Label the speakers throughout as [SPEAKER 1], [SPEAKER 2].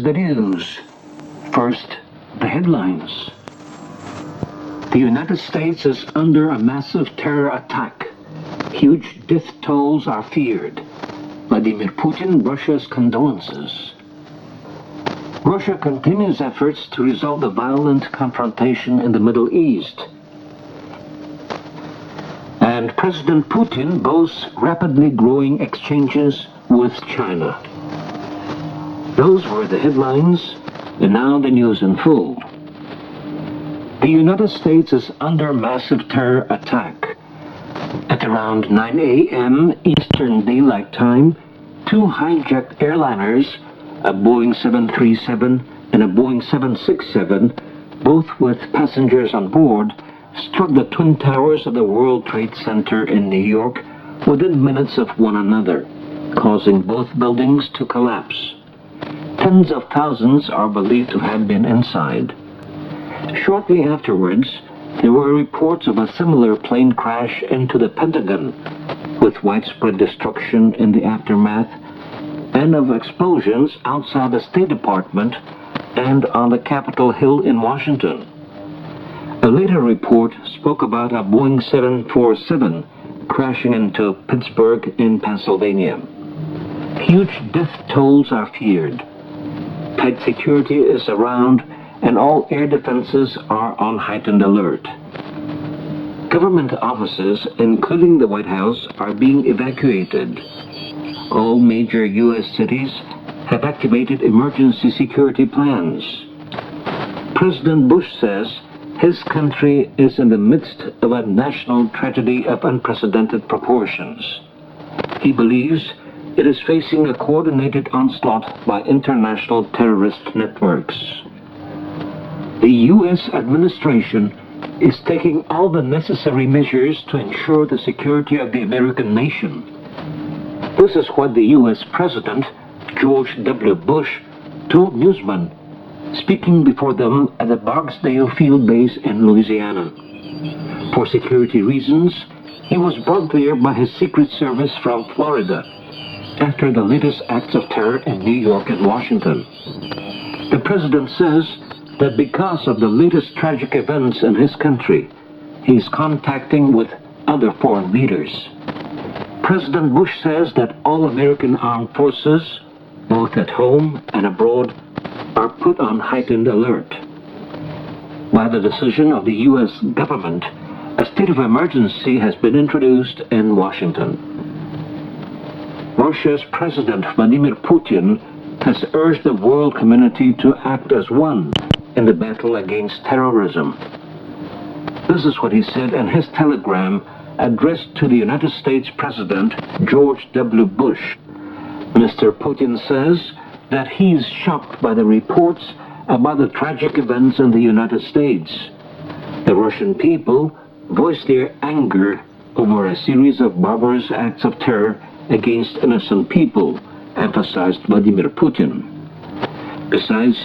[SPEAKER 1] the news. First, the headlines. The United States is under a massive terror attack. Huge death tolls are feared. Vladimir Putin, Russia's condolences. Russia continues efforts to resolve the violent confrontation in the Middle East. And President Putin boasts rapidly growing exchanges with China. Those were the headlines, and now the news in full. The United States is under massive terror attack. At around 9 a.m. Eastern Daylight Time, two hijacked airliners, a Boeing 737 and a Boeing 767, both with passengers on board, struck the twin towers of the World Trade Center in New York within minutes of one another, causing both buildings to collapse. Tens of thousands are believed to have been inside. Shortly afterwards, there were reports of a similar plane crash into the Pentagon, with widespread destruction in the aftermath, and of explosions outside the State Department and on the Capitol Hill in Washington. A later report spoke about a Boeing 747 crashing into Pittsburgh in Pennsylvania. Huge death tolls are feared. Tight security is around, and all air defenses are on heightened alert. Government offices, including the White House, are being evacuated. All major U.S. cities have activated emergency security plans. President Bush says his country is in the midst of a national tragedy of unprecedented proportions. He believes it is facing a coordinated onslaught by international terrorist networks. The U.S. administration is taking all the necessary measures to ensure the security of the American nation. This is what the U.S. President, George W. Bush, told newsmen, speaking before them at the Barksdale Field Base in Louisiana. For security reasons, he was brought there by his Secret Service from Florida after the latest acts of terror in New York and Washington. The president says that because of the latest tragic events in his country, he is contacting with other foreign leaders. President Bush says that all American armed forces, both at home and abroad, are put on heightened alert. By the decision of the U.S. government, a state of emergency has been introduced in Washington. Russia's President Vladimir Putin has urged the world community to act as one in the battle against terrorism. This is what he said in his telegram addressed to the United States President George W. Bush. Mr. Putin says that he is shocked by the reports about the tragic events in the United States. The Russian people voiced their anger over a series of barbarous acts of terror against innocent people, emphasized Vladimir Putin. Besides,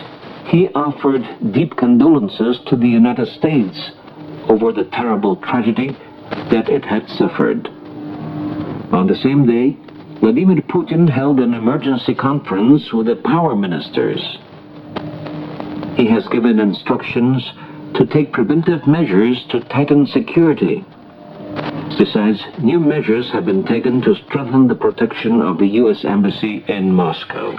[SPEAKER 1] he offered deep condolences to the United States over the terrible tragedy that it had suffered. On the same day, Vladimir Putin held an emergency conference with the power ministers. He has given instructions to take preventive measures to tighten security. Besides, new measures have been taken to strengthen the protection of the U.S. Embassy in Moscow.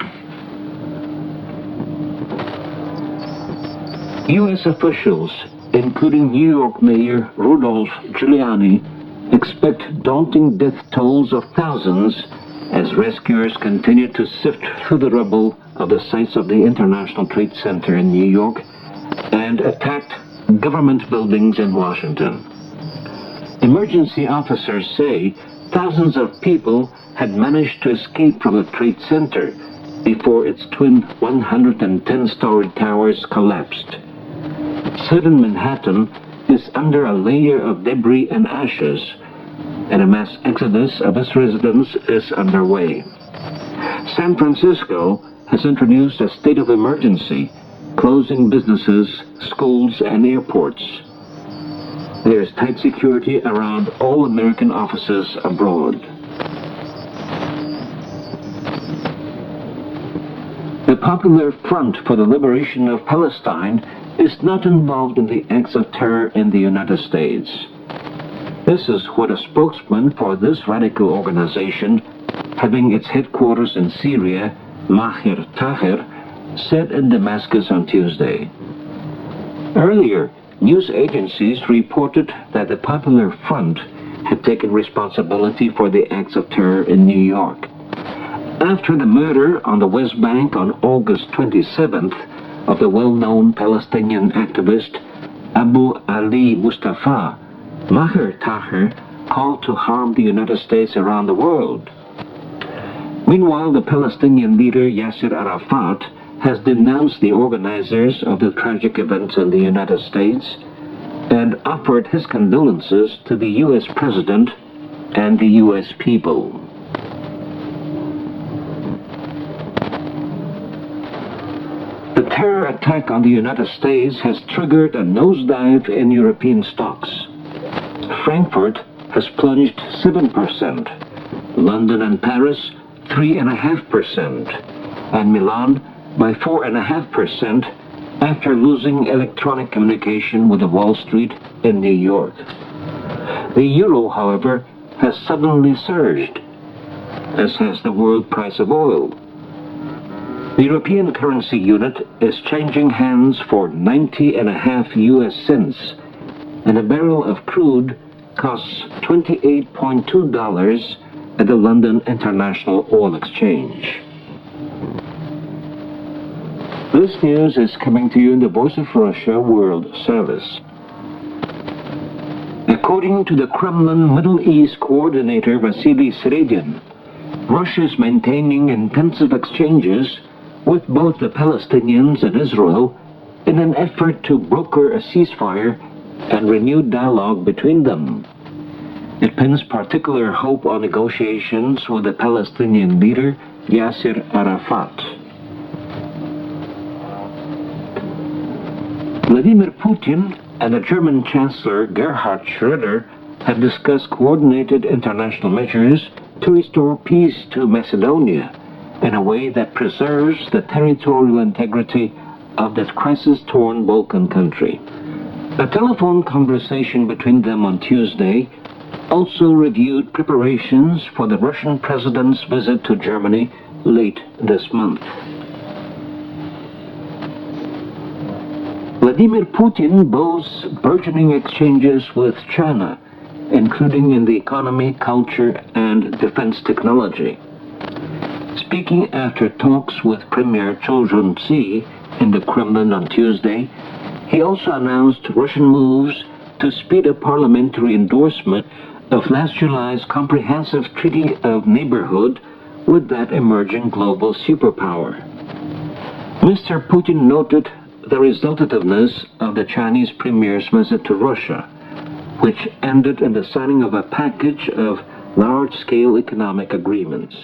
[SPEAKER 1] U.S. officials, including New York Mayor Rudolph Giuliani, expect daunting death tolls of thousands as rescuers continue to sift through the rubble of the sites of the International Trade Center in New York and attacked government buildings in Washington. Emergency officers say thousands of people had managed to escape from the Trade Center before its twin 110-story towers collapsed. Southern Manhattan is under a layer of debris and ashes, and a mass exodus of its residents is underway. San Francisco has introduced a state of emergency, closing businesses, schools, and airports. There is tight security around all American offices abroad. The Popular Front for the Liberation of Palestine is not involved in the acts of terror in the United States. This is what a spokesman for this radical organization, having its headquarters in Syria, Maher Taher, said in Damascus on Tuesday. Earlier, news agencies reported that the Popular Front had taken responsibility for the acts of terror in New York. After the murder on the West Bank on August 27th of the well-known Palestinian activist Abu Ali Mustafa, Maher Taher called to harm the United States around the world. Meanwhile, the Palestinian leader Yasser Arafat has denounced the organizers of the tragic events in the United States and offered his condolences to the U.S. President and the U.S. people. The terror attack on the United States has triggered a nosedive in European stocks. Frankfurt has plunged 7%, London and Paris 3.5%, and Milan by 4.5% after losing electronic communication with the Wall Street in New York. The euro, however, has suddenly surged, as has the world price of oil. The European currency unit is changing hands for 90.5 US cents, and a barrel of crude costs $28.2 at the London International Oil Exchange. This news is coming to you in the Voice of Russia World Service. According to the Kremlin Middle East coordinator Vasily Sredin, Russia is maintaining intensive exchanges with both the Palestinians and Israel in an effort to broker a ceasefire and renewed dialogue between them. It pins particular hope on negotiations with the Palestinian leader Yasser Arafat. Vladimir Putin and the German Chancellor Gerhard Schröder have discussed coordinated international measures to restore peace to Macedonia in a way that preserves the territorial integrity of that crisis-torn Balkan country. A telephone conversation between them on Tuesday also reviewed preparations for the Russian president's visit to Germany late this month. Vladimir Putin boasts burgeoning exchanges with China, including in the economy, culture, and defense technology. Speaking after talks with Premier Cho Jun-si in the Kremlin on Tuesday, he also announced Russian moves to speed up parliamentary endorsement of last July's comprehensive Treaty of Neighborhood with that emerging global superpower. Mr. Putin noted the resultativeness of the Chinese premier's visit to Russia, which ended in the signing of a package of large-scale economic agreements.